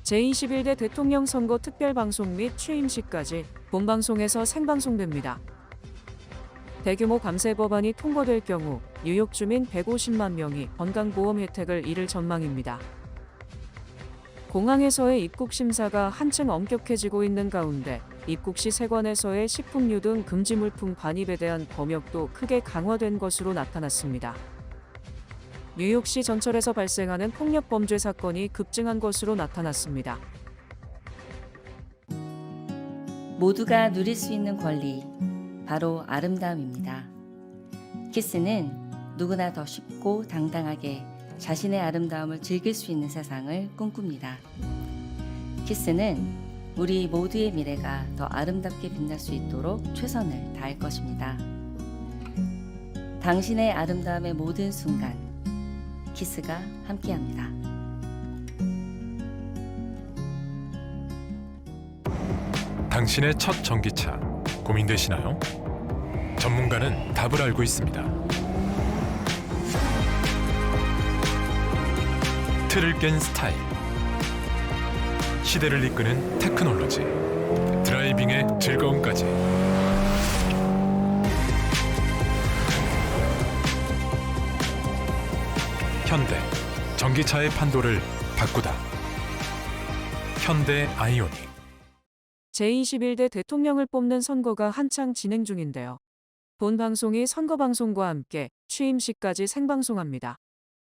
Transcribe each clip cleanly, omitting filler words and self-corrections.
제21대 대통령 선거 특별방송 및 취임식까지 본방송에서 생방송됩니다. 대규모 감세 법안이 통과될 경우 뉴욕 주민 150만 명이 건강보험 혜택을 잃을 전망입니다. 공항에서의 입국 심사가 한층 엄격해지고 있는 가운데 입국 시 세관에서의 식품류 등 금지 물품 반입에 대한 검역도 크게 강화된 것으로 나타났습니다. 뉴욕시 전철에서 발생하는 폭력 범죄 사건이 급증한 것으로 나타났습니다. 모두가 누릴 수 있는 권리, 바로 아름다움입니다. 키스는 누구나 더 쉽고 당당하게 자신의 아름다움을 즐길 수 있는 세상을 꿈꿉니다. 키스는 우리 모두의 미래가 더 아름답게 빛날 수 있도록 최선을 다할 것입니다. 당신의 아름다움의 모든 순간, 키스가 함께합니다. 당신의 첫 전기차 고민되시나요? 전문가는 답을 알고 있습니다. 틀을 깬 스타일, 시대를 이끄는 테크놀로지, 드라이빙의 즐거움까지. 현대, 전기차의 판도를 바꾸다. 현대 아이오닉. 제21대 대통령을 뽑는 선거가 한창 진행 중인데요. 본 방송이 선거방송과 함께 취임식까지 생방송합니다.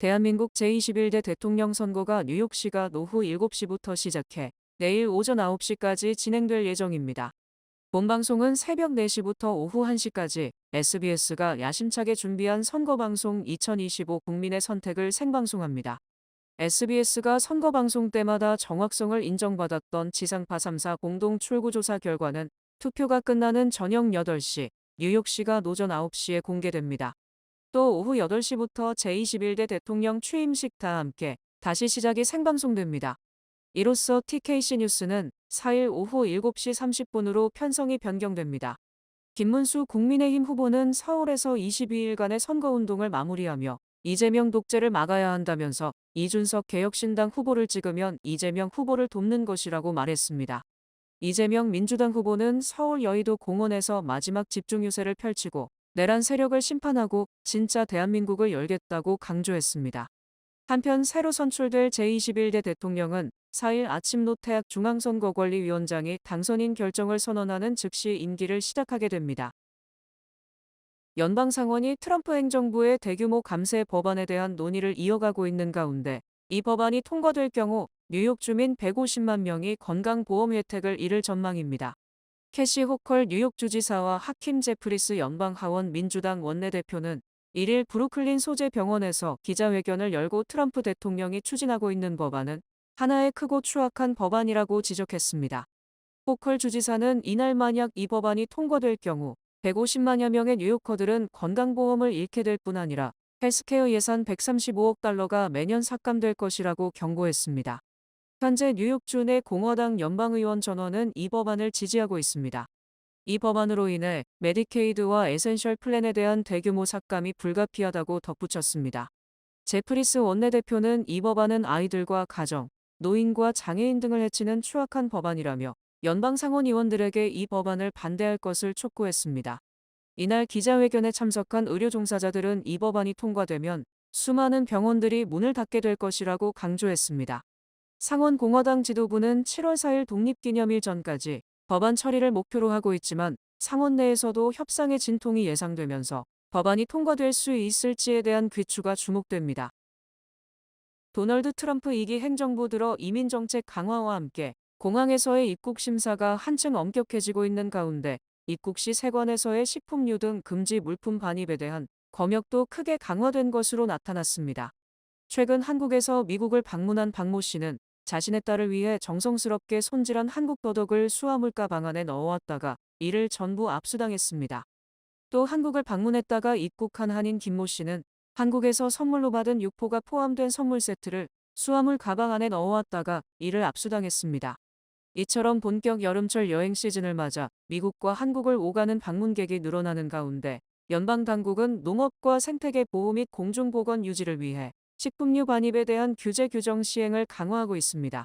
대한민국 제21대 대통령 선거가 뉴욕시가 오후 7시부터 시작해 내일 오전 9시까지 진행될 예정입니다. 본 방송은 새벽 4시부터 오후 1시까지 SBS가 야심차게 준비한 선거방송 2025 국민의 선택을 생방송합니다. SBS가 선거방송 때마다 정확성을 인정받았던 지상파 3사 공동 출구조사 결과는 투표가 끝나는 저녁 8시, 뉴욕시가 오전 9시에 공개됩니다. 또 오후 8시부터 제21대 대통령 취임식과 함께 다시 시작이 생방송됩니다. 이로써 TKC 뉴스는 4일 오후 7시 30분으로 편성이 변경됩니다. 김문수 국민의힘 후보는 서울에서 22일간의 선거운동을 마무리하며 이재명 독재를 막아야 한다면서 이준석 개혁신당 후보를 찍으면 이재명 후보를 돕는 것이라고 말했습니다. 이재명 민주당 후보는 서울 여의도 공원에서 마지막 집중유세를 펼치고 내란 세력을 심판하고 진짜 대한민국을 열겠다고 강조했습니다. 한편 새로 선출될 제21대 대통령은 4일 아침 노태학 중앙선거관리위원장이 당선인 결정을 선언하는 즉시 임기를 시작하게 됩니다. 연방상원이 트럼프 행정부의 대규모 감세 법안에 대한 논의를 이어가고 있는 가운데 이 법안이 통과될 경우 뉴욕 주민 150만 명이 건강보험 혜택을 잃을 전망입니다. 캐시 호컬 뉴욕주지사와 하킴 제프리스 연방하원 민주당 원내대표는 1일 브루클린 소재 병원에서 기자회견을 열고 트럼프 대통령이 추진하고 있는 법안은 하나의 크고 추악한 법안이라고 지적했습니다. 호컬 주지사는 이날 만약 이 법안이 통과될 경우 150만여 명의 뉴요커들은 건강보험을 잃게 될 뿐 아니라 헬스케어 예산 135억 달러가 매년 삭감될 것이라고 경고했습니다. 현재 뉴욕주 내 공화당 연방의원 전원은 이 법안을 지지하고 있습니다. 이 법안으로 인해 메디케이드와 에센셜 플랜에 대한 대규모 삭감이 불가피하다고 덧붙였습니다. 제프리스 원내대표는 이 법안은 아이들과 가정, 노인과 장애인 등을 해치는 추악한 법안이라며 연방 상원 의원들에게 이 법안을 반대할 것을 촉구했습니다. 이날 기자회견에 참석한 의료 종사자들은 이 법안이 통과되면 수많은 병원들이 문을 닫게 될 것이라고 강조했습니다. 상원 공화당 지도부는 7월 4일 독립기념일 전까지 법안 처리를 목표로 하고 있지만 상원 내에서도 협상의 진통이 예상되면서 법안이 통과될 수 있을지에 대한 귀추가 주목됩니다. 도널드 트럼프 2기 행정부 들어 이민정책 강화와 함께 공항에서의 입국 심사가 한층 엄격해지고 있는 가운데 입국 시 세관에서의 식품류 등 금지 물품 반입에 대한 검역도 크게 강화된 것으로 나타났습니다. 최근 한국에서 미국을 방문한 박모 씨는 자신의 딸을 위해 정성스럽게 손질한 한국 더덕을 수화물 가방 안에 넣어왔다가 이를 전부 압수당했습니다. 또 한국을 방문했다가 입국한 한인 김모 씨는 한국에서 선물로 받은 육포가 포함된 선물 세트를 수화물 가방 안에 넣어왔다가 이를 압수당했습니다. 이처럼 본격 여름철 여행 시즌을 맞아 미국과 한국을 오가는 방문객이 늘어나는 가운데 연방당국은 농업과 생태계 보호 및 공중보건 유지를 위해 식품류 반입에 대한 규제 규정 시행을 강화하고 있습니다.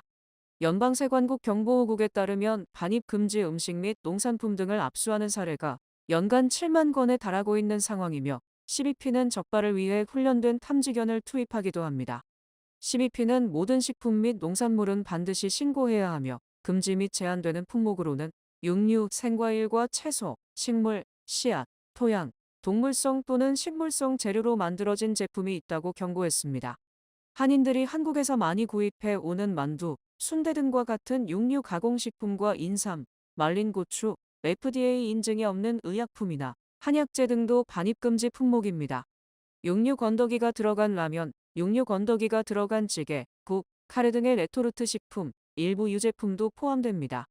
연방세관국 경보호국에 따르면 반입 금지 음식 및 농산품 등을 압수하는 사례가 연간 7만 건에 달하고 있는 상황이며 12P는 적발을 위해 훈련된 탐지견을 투입하기도 합니다. 12P는 모든 식품 및 농산물은 반드시 신고해야 하며 금지 및 제한되는 품목으로는 육류, 생과일과 채소, 식물, 씨앗, 토양, 동물성 또는 식물성 재료로 만들어진 제품이 있다고 경고했습니다. 한인들이 한국에서 많이 구입해 오는 만두, 순대 등과 같은 육류 가공식품과 인삼, 말린 고추, FDA 인증이 없는 의약품이나 한약재 등도 반입금지 품목입니다. 육류 건더기가 들어간 라면, 육류 건더기가 들어간 찌개, 국, 카레 등의 레토르트 식품, 일부 유제품도 포함됩니다.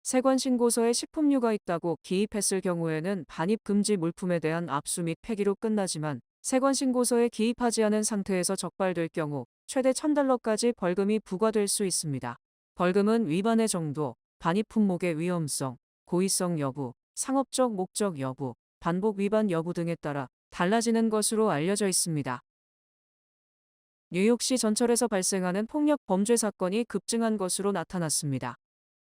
세관신고서에 식품류가 있다고 기입했을 경우에는 반입금지 물품에 대한 압수 및 폐기로 끝나지만 세관신고서에 기입하지 않은 상태에서 적발될 경우 최대 $1,000까지 벌금이 부과될 수 있습니다. 벌금은 위반의 정도, 반입 품목의 위험성, 고의성 여부, 상업적 목적 여부, 반복 위반 여부 등에 따라 달라지는 것으로 알려져 있습니다. 뉴욕시 전철에서 발생하는 폭력 범죄 사건이 급증한 것으로 나타났습니다.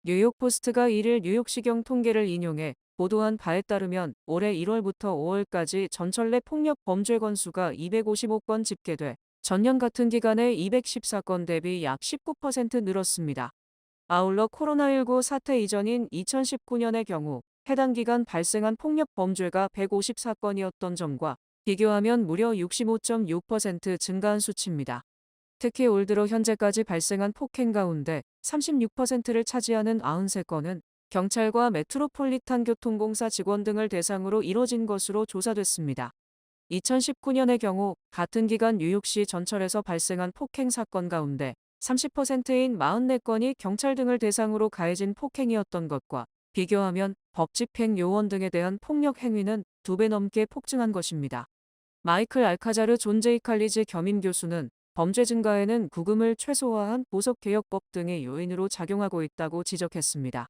뉴욕포스트가 1일 뉴욕시경 통계를 인용해 보도한 바에 따르면 올해 1월부터 5월까지 전철 내 폭력 범죄 건수가 255건 집계돼 전년 같은 기간에 214건 대비 약 19% 늘었습니다. 아울러 코로나19 사태 이전인 2019년의 경우 해당 기간 발생한 폭력 범죄가 154건이었던 점과 비교하면 무려 65.6% 증가한 수치입니다. 특히 올 들어 현재까지 발생한 폭행 가운데 36%를 차지하는 93건은 경찰과 메트로폴리탄 교통공사 직원 등을 대상으로 이뤄진 것으로 조사됐습니다. 2019년의 경우 같은 기간 뉴욕시 전철에서 발생한 폭행 사건 가운데 30%인 44건이 경찰 등을 대상으로 가해진 폭행이었던 것과 비교하면 법 집행 요원 등에 대한 폭력 행위는 2배 넘게 폭증한 것입니다. 마이클 알카자르 존 제이 칼리지 겸임 교수는 범죄 증가에는 구금을 최소화한 보석개혁법 등의 요인으로 작용하고 있다고 지적했습니다.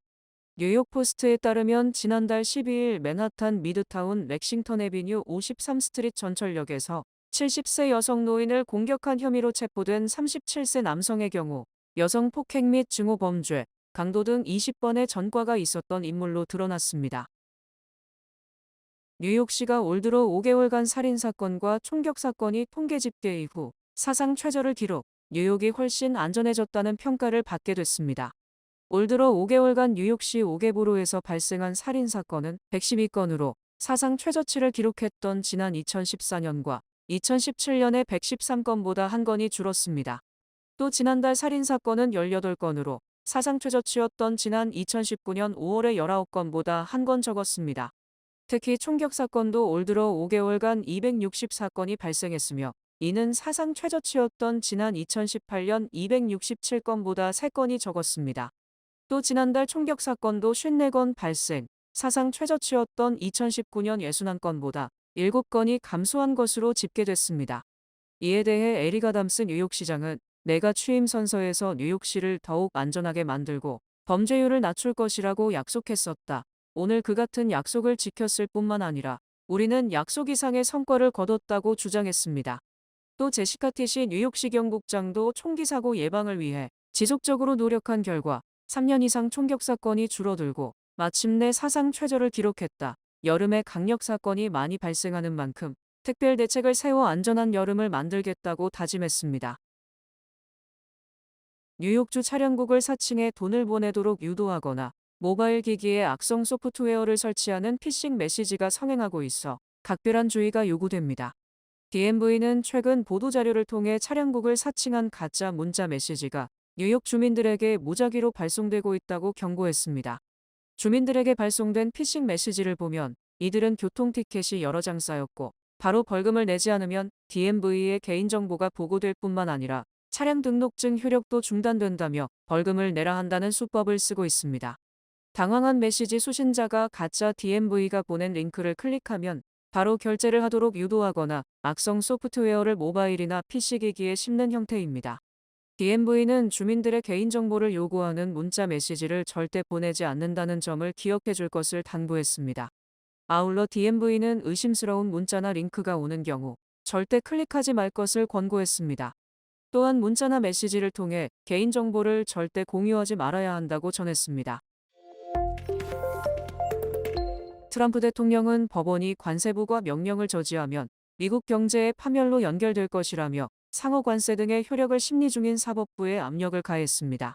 뉴욕포스트에 따르면 지난달 12일 맨하탄 미드타운 렉싱턴 애비뉴 53스트릿 전철역에서 70세 여성 노인을 공격한 혐의로 체포된 37세 남성의 경우 여성 폭행 및 증오 범죄, 강도 등 20번의 전과가 있었던 인물로 드러났습니다. 뉴욕시가 올 들어 5개월간 살인사건과 총격사건이 통계 집계 이후 사상 최저를 기록, 뉴욕이 훨씬 안전해졌다는 평가를 받게 됐습니다. 올 들어 5개월간 뉴욕시 5개 보로에서 발생한 살인사건은 112건으로 사상 최저치를 기록했던 지난 2014년과 2017년의 113건보다 1건이 줄었습니다. 또 지난달 살인사건은 18건으로 사상 최저치였던 지난 2019년 5월의 19건보다 1건 적었습니다. 특히 총격사건도 올 들어 5개월간 264건이 발생했으며 이는 사상 최저치였던 지난 2018년 267건보다 3건이 적었습니다. 또 지난달 총격사건도 54건 발생, 사상 최저치였던 2019년 61건보다 7건이 감소한 것으로 집계됐습니다. 이에 대해 에릭 아담스 뉴욕시장은 내가 취임 선서에서 뉴욕시를 더욱 안전하게 만들고 범죄율을 낮출 것이라고 약속했었다. 오늘 그 같은 약속을 지켰을 뿐만 아니라 우리는 약속 이상의 성과를 거뒀다고 주장했습니다. 또 제시카 티시 뉴욕시경 국장도 총기 사고 예방을 위해 지속적으로 노력한 결과 3년 이상 총격 사건이 줄어들고 마침내 사상 최저를 기록했다. 여름에 강력 사건이 많이 발생하는 만큼 특별 대책을 세워 안전한 여름을 만들겠다고 다짐했습니다. 뉴욕주 차량국을 사칭해 돈을 보내도록 유도하거나 모바일 기기에 악성 소프트웨어를 설치하는 피싱 메시지가 성행하고 있어 각별한 주의가 요구됩니다. DMV는 최근 보도자료를 통해 차량국을 사칭한 가짜 문자 메시지가 뉴욕 주민들에게 무작위로 발송되고 있다고 경고했습니다. 주민들에게 발송된 피싱 메시지를 보면 이들은 교통 티켓이 여러 장 쌓였고 바로 벌금을 내지 않으면 DMV의 개인정보가 보고될 뿐만 아니라 차량 등록증 효력도 중단된다며 벌금을 내라 한다는 수법을 쓰고 있습니다. 당황한 메시지 수신자가 가짜 DMV가 보낸 링크를 클릭하면 바로 결제를 하도록 유도하거나 악성 소프트웨어를 모바일이나 PC기기에 심는 형태입니다. DMV는 주민들의 개인정보를 요구하는 문자 메시지를 절대 보내지 않는다는 점을 기억해 줄 것을 당부했습니다. 아울러 DMV는 의심스러운 문자나 링크가 오는 경우 절대 클릭하지 말 것을 권고했습니다. 또한 문자나 메시지를 통해 개인정보를 절대 공유하지 말아야 한다고 전했습니다. 트럼프 대통령은 법원이 관세부가 명령을 저지하면 미국 경제의 파멸로 연결될 것이라며 상호 관세 등의 효력을 심리 중인 사법부에 압력을 가했습니다.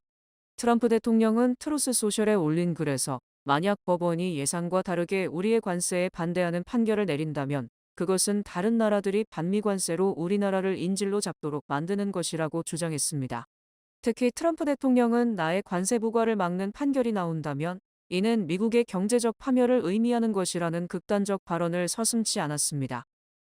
트럼프 대통령은 트루스 소셜에 올린 글에서 만약 법원이 예상과 다르게 우리의 관세에 반대하는 판결을 내린다면 그것은 다른 나라들이 반미 관세로 우리나라를 인질로 잡도록 만드는 것이라고 주장했습니다. 특히 트럼프 대통령은 나의 관세 부과를 막는 판결이 나온다면 이는 미국의 경제적 파멸을 의미하는 것이라는 극단적 발언을 서슴지 않았습니다.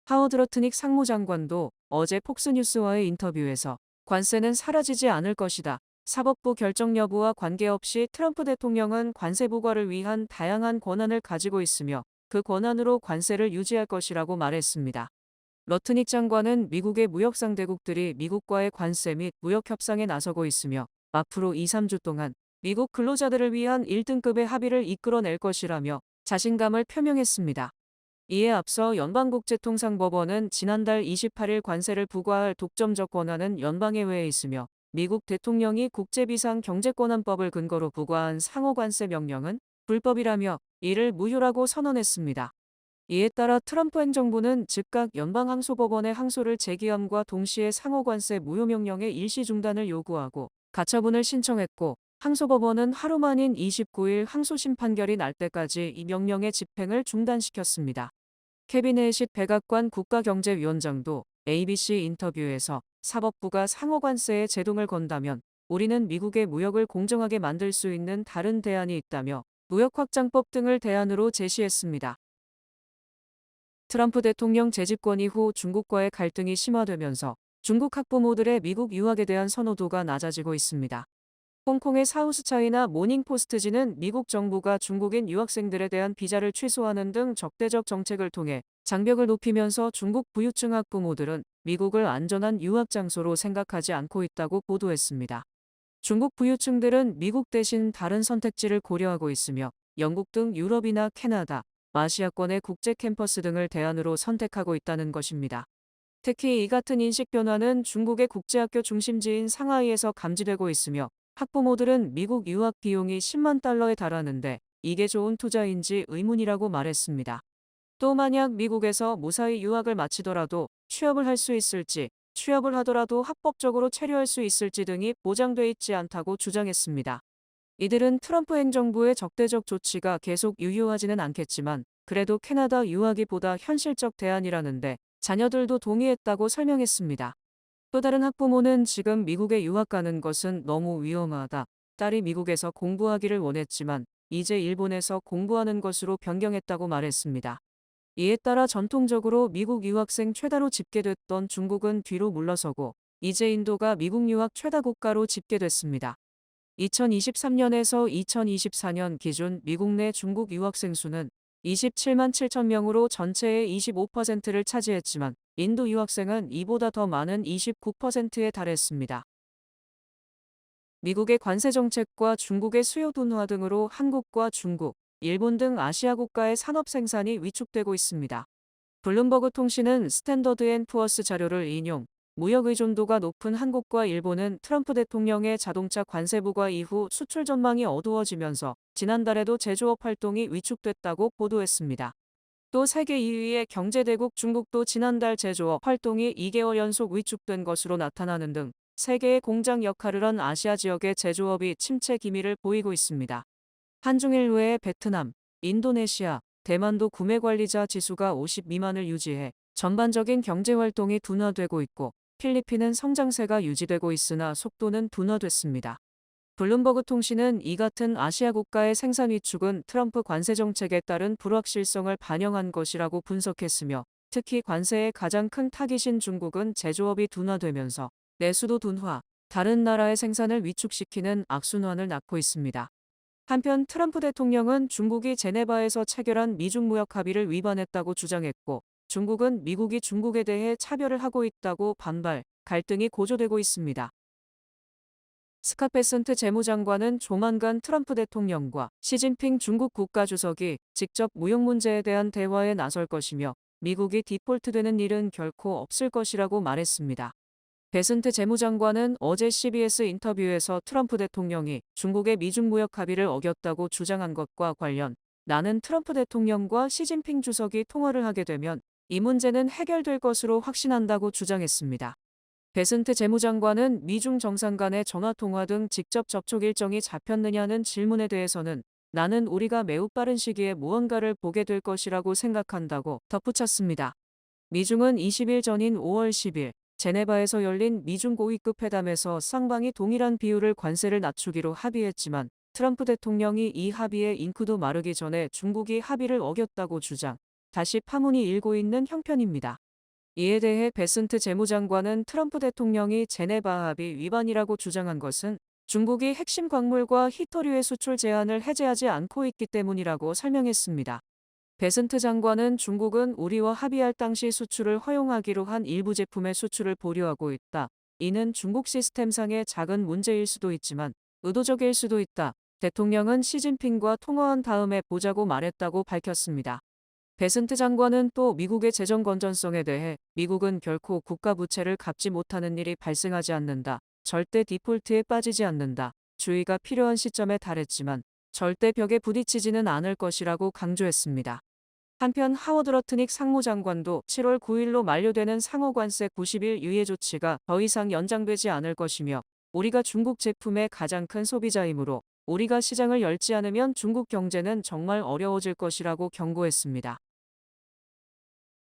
하워드 러트닉 상무장관도 어제 폭스뉴스와의 인터뷰에서 관세는 사라지지 않을 것이다. 사법부 결정 여부와 관계없이 트럼프 대통령은 관세 부과를 위한 다양한 권한을 가지고 있으며 그 권한으로 관세를 유지할 것이라고 말했습니다. 러트닉 장관은 미국의 무역 상대국들이 미국과의 관세 및 무역 협상에 나서고 있으며 앞으로 2-3주 동안 미국 근로자들을 위한 1등급의 합의를 이끌어낼 것이라며 자신감을 표명했습니다. 이에 앞서 연방국제통상법원은 지난달 28일 관세를 부과할 독점적 권한은 연방의회에 있으며 미국 대통령이 국제비상경제권한법을 근거로 부과한 상호관세 명령은 불법이라며 이를 무효라고 선언했습니다. 이에 따라 트럼프 행정부는 즉각 연방항소법원에 항소를 제기함과 동시에 상호관세 무효 명령의 일시 중단을 요구하고 가처분을 신청했고 항소법원은 하루 만인 29일 항소심 판결이 날 때까지 이 명령의 집행을 중단시켰습니다. 케빈 헬싯 백악관 국가경제위원장도 ABC 인터뷰에서 사법부가 상호관세에 제동을 건다면 우리는 미국의 무역을 공정하게 만들 수 있는 다른 대안이 있다며 무역확장법 등을 대안으로 제시했습니다. 트럼프 대통령 재집권 이후 중국과의 갈등이 심화되면서 중국 학부모들의 미국 유학에 대한 선호도가 낮아지고 있습니다. 홍콩의 사우스차이나 모닝포스트지는 미국 정부가 중국인 유학생들에 대한 비자를 취소하는 등 적대적 정책을 통해 장벽을 높이면서 중국 부유층 학부모들은 미국을 안전한 유학 장소로 생각하지 않고 있다고 보도했습니다. 중국 부유층들은 미국 대신 다른 선택지를 고려하고 있으며 영국 등 유럽이나 캐나다, 아시아권의 국제 캠퍼스 등을 대안으로 선택하고 있다는 것입니다. 특히 이 같은 인식 변화는 중국의 국제학교 중심지인 상하이에서 감지되고 있으며 학부모들은 미국 유학 비용이 10만 달러에 달하는데 이게 좋은 투자인지 의문이라고 말했습니다. 또 만약 미국에서 무사히 유학을 마치더라도 취업을 할 수 있을지, 취업을 하더라도 합법적으로 체류할 수 있을지 등이 보장돼 있지 않다고 주장했습니다. 이들은 트럼프 행정부의 적대적 조치가 계속 유효하지는 않겠지만 그래도 캐나다 유학이 보다 현실적 대안이라는데 자녀들도 동의했다고 설명했습니다. 또 다른 학부모는 지금 미국에 유학 가는 것은 너무 위험하다. 딸이 미국에서 공부하기를 원했지만 이제 일본에서 공부하는 것으로 변경했다고 말했습니다. 이에 따라 전통적으로 미국 유학생 최다로 집계됐던 중국은 뒤로 물러서고 이제 인도가 미국 유학 최다 국가로 집계됐습니다. 2023년에서 2024년 기준 미국 내 중국 유학생 수는 27만 7천 명으로 전체의 25%를 차지했지만 인도 유학생은 이보다 더 많은 29%에 달했습니다. 미국의 관세 정책과 중국의 수요 둔화 등으로 한국과 중국, 일본 등 아시아 국가의 산업 생산이 위축되고 있습니다. 블룸버그 통신은 스탠더드 앤 푸어스 자료를 인용, 무역 의존도가 높은 한국과 일본은 트럼프 대통령의 자동차 관세 부과 이후 수출 전망이 어두워지면서 지난달에도 제조업 활동이 위축됐다고 보도했습니다. 또 세계 2위의 경제대국 중국도 지난달 제조업 활동이 2개월 연속 위축된 것으로 나타나는 등 세계의 공장 역할을 한 아시아 지역의 제조업이 침체 기미를 보이고 있습니다. 한중일 외에 베트남, 인도네시아, 대만도 구매관리자 지수가 50 미만을 유지해 전반적인 경제활동이 둔화되고 있고 필리핀은 성장세가 유지되고 있으나 속도는 둔화됐습니다. 블룸버그 통신은 이 같은 아시아 국가의 생산 위축은 트럼프 관세 정책에 따른 불확실성을 반영한 것이라고 분석했으며 특히 관세의 가장 큰 타깃인 중국은 제조업이 둔화되면서 내수도 둔화, 다른 나라의 생산을 위축시키는 악순환을 낳고 있습니다. 한편 트럼프 대통령은 중국이 제네바에서 체결한 미중 무역 합의를 위반했다고 주장했고 중국은 미국이 중국에 대해 차별을 하고 있다고 반발, 갈등이 고조되고 있습니다. 스캇 베센트 재무장관은 조만간 트럼프 대통령과 시진핑 중국 국가주석이 직접 무역 문제에 대한 대화에 나설 것이며 미국이 디폴트되는 일은 결코 없을 것이라고 말했습니다. 베슨트 재무장관은 어제 CBS 인터뷰에서 트럼프 대통령이 중국의 미중 무역 합의를 어겼다고 주장한 것과 관련 나는 트럼프 대통령과 시진핑 주석이 통화를 하게 되면 이 문제는 해결될 것으로 확신한다고 주장했습니다. 베슨트 재무장관은 미중 정상 간의 전화통화 등 직접 접촉 일정이 잡혔느냐는 질문에 대해서는 나는 우리가 매우 빠른 시기에 무언가를 보게 될 것이라고 생각한다고 덧붙였습니다. 미중은 20일 전인 5월 10일 제네바에서 열린 미중 고위급 회담에서 쌍방이 동일한 비율을 관세를 낮추기로 합의했지만 트럼프 대통령이 이 합의에 잉크도 마르기 전에 중국이 합의를 어겼다고 주장, 다시 파문이 일고 있는 형편입니다. 이에 대해 베슨트 재무장관은 트럼프 대통령이 제네바 합의 위반이라고 주장한 것은 중국이 핵심 광물과 히토류의 수출 제한을 해제하지 않고 있기 때문이라고 설명했습니다. 베슨트 장관은 중국은 우리와 합의할 당시 수출을 허용하기로 한 일부 제품의 수출을 보류하고 있다. 이는 중국 시스템상의 작은 문제일 수도 있지만 의도적일 수도 있다. 대통령은 시진핑과 통화한 다음에 보자고 말했다고 밝혔습니다. 베슨트 장관은 또 미국의 재정 건전성에 대해 미국은 결코 국가 부채를 갚지 못하는 일이 발생하지 않는다. 절대 디폴트에 빠지지 않는다. 주의가 필요한 시점에 달했지만 절대 벽에 부딪히지는 않을 것이라고 강조했습니다. 한편 하워드 러트닉 상무장관도 7월 9일로 만료되는 상호관세 90일 유예 조치가 더 이상 연장되지 않을 것이며 우리가 중국 제품의 가장 큰 소비자이므로 우리가 시장을 열지 않으면 중국 경제는 정말 어려워질 것이라고 경고했습니다.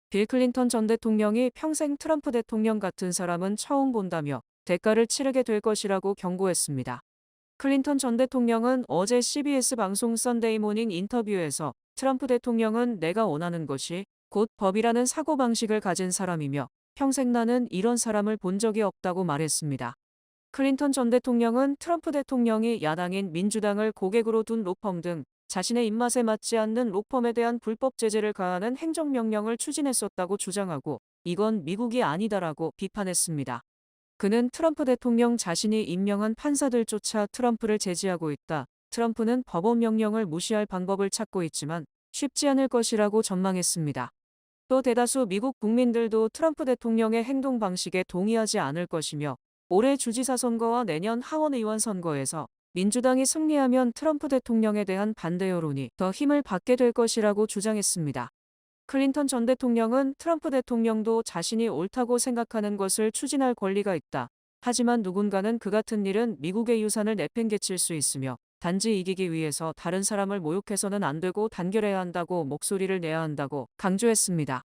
빌 클린턴 전 대통령이 평생 트럼프 대통령 같은 사람은 처음 본다며 대가를 치르게 될 것이라고 경고했습니다. 클린턴 전 대통령은 어제 CBS 방송 선데이 모닝 인터뷰에서 트럼프 대통령은 내가 원하는 것이 곧 법이라는 사고방식을 가진 사람이며 평생 나는 이런 사람을 본 적이 없다고 말했습니다. 클린턴 전 대통령은 트럼프 대통령이 야당인 민주당을 고객으로 둔 로펌 등 자신의 입맛에 맞지 않는 로펌에 대한 불법 제재를 가하는 행정명령을 추진했었다고 주장하고 이건 미국이 아니다라고 비판했습니다. 그는 트럼프 대통령 자신이 임명한 판사들조차 트럼프를 제지하고 있다. 트럼프는 법원 명령을 무시할 방법을 찾고 있지만 쉽지 않을 것이라고 전망했습니다. 또 대다수 미국 국민들도 트럼프 대통령의 행동 방식에 동의하지 않을 것이며 올해 주지사 선거와 내년 하원의원 선거에서 민주당이 승리하면 트럼프 대통령에 대한 반대 여론이 더 힘을 받게 될 것이라고 주장했습니다. 클린턴 전 대통령은 트럼프 대통령도 자신이 옳다고 생각하는 것을 추진할 권리가 있다. 하지만 누군가는 그 같은 일은 미국의 유산을 내팽개칠 수 있으며 단지 이기기 위해서 다른 사람을 모욕해서는 안 되고 단결해야 한다고 목소리를 내야 한다고 강조했습니다.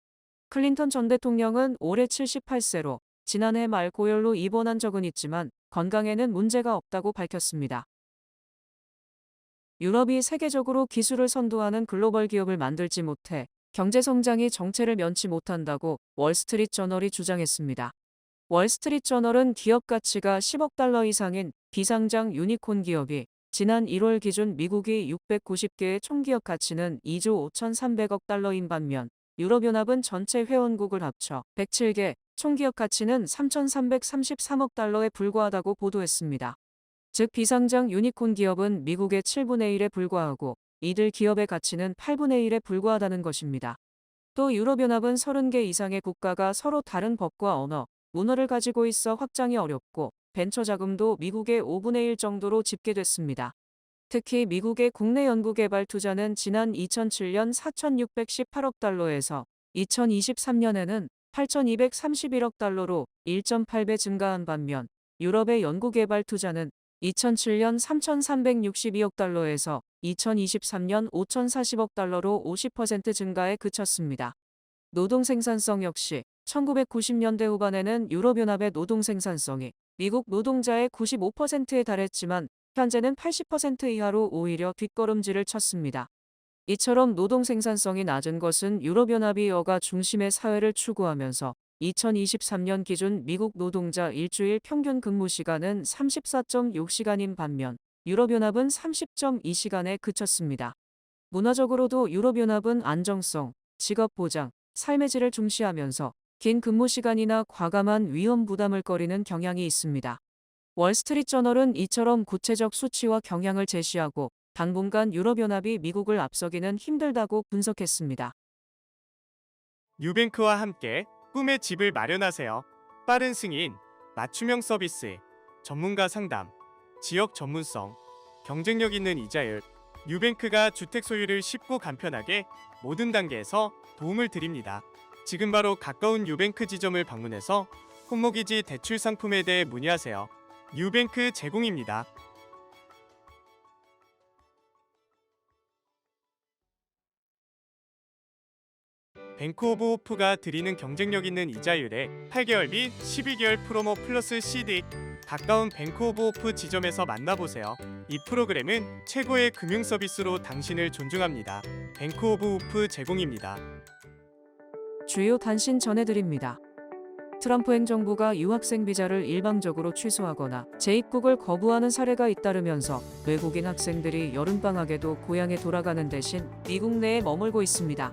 클린턴 전 대통령은 올해 78세로 지난해 말 고열로 입원한 적은 있지만 건강에는 문제가 없다고 밝혔습니다. 유럽이 세계적으로 기술을 선도하는 글로벌 기업을 만들지 못해 경제 성장이 정체를 면치 못한다고 월스트리트 저널이 주장했습니다. 월스트리트 저널은 기업 가치가 10억 달러 이상인 비상장 유니콘 기업이 지난 1월 기준 미국이 690개의 총기업 가치는 2조 5,300억 달러인 반면 유럽연합은 전체 회원국을 합쳐 107개, 총기업 가치는 3,333억 달러에 불과하다고 보도했습니다. 즉 비상장 유니콘 기업은 미국의 7분의 1에 불과하고 이들 기업의 가치는 8분의 1에 불과하다는 것입니다. 또 유럽연합은 30개 이상의 국가가 서로 다른 법과 언어, 문화를 가지고 있어 확장이 어렵고 벤처 자금도 미국의 5분의 1 정도로 집계됐습니다. 특히 미국의 국내 연구개발 투자는 지난 2007년 4,618억 달러에서 2023년에는 8,231억 달러로 1.8배 증가한 반면 유럽의 연구개발 투자는 2007년 3,362억 달러에서 2023년 5,040억 달러로 50% 증가에 그쳤습니다. 노동 생산성 역시 1990년대 후반에는 유럽연합의 노동 생산성이 미국 노동자의 95%에 달했지만 현재는 80% 이하로 오히려 뒷걸음질을 쳤습니다. 이처럼 노동 생산성이 낮은 것은 유럽연합이 여가 중심의 사회를 추구하면서 2023년 기준 미국 노동자 일주일 평균 근무 시간은 34.6시간인 반면 유럽연합은 30.2시간에 그쳤습니다. 문화적으로도 유럽연합은 안정성, 직업 보장, 삶의 질을 중시하면서 긴 근무 시간이나 과감한 위험 부담을 꺼리는 경향이 있습니다. 월스트리트 저널은 이처럼 구체적 수치와 경향을 제시하고 당분간 유럽연합이 미국을 앞서기는 힘들다고 분석했습니다. 뉴뱅크와 함께 꿈의 집을 마련하세요. 빠른 승인, 맞춤형 서비스, 전문가 상담, 지역 전문성, 경쟁력 있는 이자율, 뉴뱅크가 주택 소유를 쉽고 간편하게 모든 단계에서 도움을 드립니다. 지금 바로 가까운 뉴뱅크 지점을 방문해서 홈모기지 대출 상품에 대해 문의하세요. 뉴뱅크 제공입니다. 뱅크 오브 호프가 드리는 경쟁력 있는 이자율에 8개월 및 11개월 프로모 플러스 CD. 가까운 뱅크 오브 호프 지점에서 만나보세요. 이 프로그램은 최고의 금융 서비스로 당신을 존중합니다. 뱅크 오브 호프 제공입니다. 주요 단신 전해드립니다. 트럼프 행정부가 유학생 비자를 일방적으로 취소하거나 재입국을 거부하는 사례가 잇따르면서 외국인 학생들이 여름방학에도 고향에 돌아가는 대신 미국 내에 머물고 있습니다.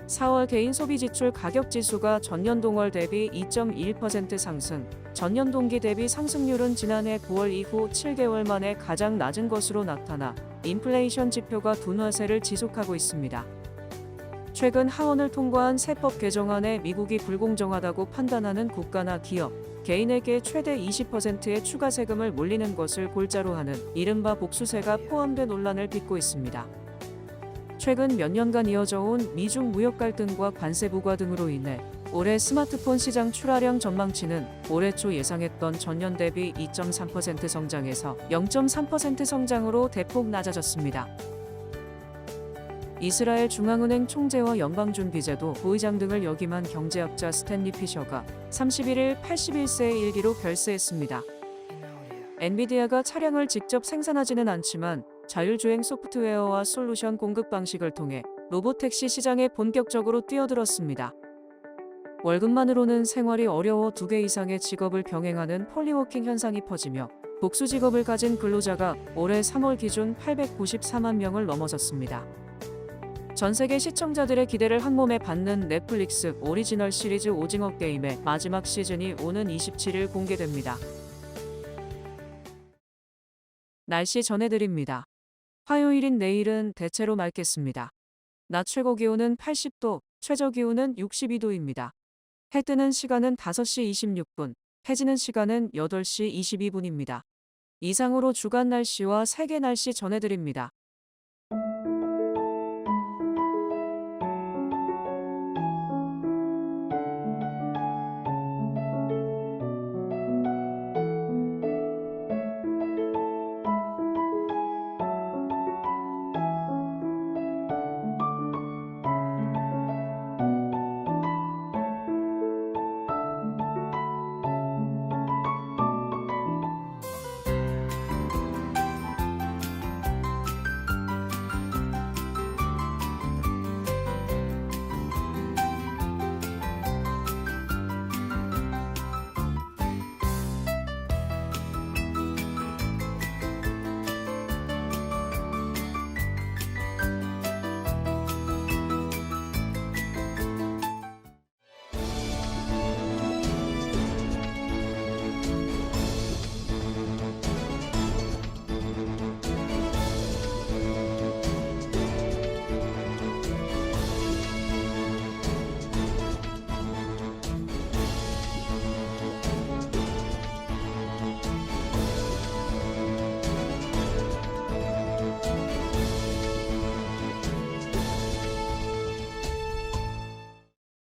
4월 개인 소비 지출 가격 지수가 전년 동월 대비 2.1% 상승, 전년 동기 대비 상승률은 지난해 9월 이후 7개월 만에 가장 낮은 것으로 나타나 인플레이션 지표가 둔화세를 지속하고 있습니다. 최근 하원을 통과한 세법 개정안에 미국이 불공정하다고 판단하는 국가나 기업, 개인에게 최대 20%의 추가 세금을 물리는 것을 골자로 하는 이른바 복수세가 포함된 논란을 빚고 있습니다. 최근 몇 년간 이어져 온 미중 무역 갈등과 관세 부과 등으로 인해 올해 스마트폰 시장 출하량 전망치는 올해 초 예상했던 전년 대비 2.3% 성장에서 0.3% 성장으로 대폭 낮아졌습니다. 이스라엘 중앙은행 총재와 연방준비제도 부의장 등을 역임한 경제학자 스탠리 피셔가 31일 81세의 일기로 별세했습니다. 엔비디아가 차량을 직접 생산하지는 않지만 자율주행 소프트웨어와 솔루션 공급 방식을 통해 로보택시 시장에 본격적으로 뛰어들었습니다. 월급만으로는 생활이 어려워 2개 이상의 직업을 병행하는 폴리워킹 현상이 퍼지며 복수 직업을 가진 근로자가 올해 3월 기준 894만 명을 넘어섰습니다. 전 세계 시청자들의 기대를 한몸에 받는 넷플릭스 오리지널 시리즈 오징어 게임의 마지막 시즌이 오는 27일 공개됩니다. 날씨 전해드립니다. 화요일인 내일은 대체로 맑겠습니다. 낮 최고 기온은 80도, 최저 기온은 62도입니다. 해 뜨는 시간은 5시 26분, 해 지는 시간은 8시 22분입니다. 이상으로 주간 날씨와 세계 날씨 전해드립니다.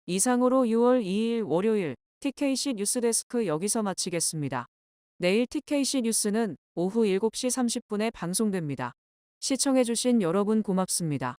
이상으로 6월 2일 월요일 TKC 뉴스데스크 여기서 마치겠습니다. 내일 TKC 뉴스는 오후 7시 30분에 방송됩니다. 시청해주신 여러분 고맙습니다.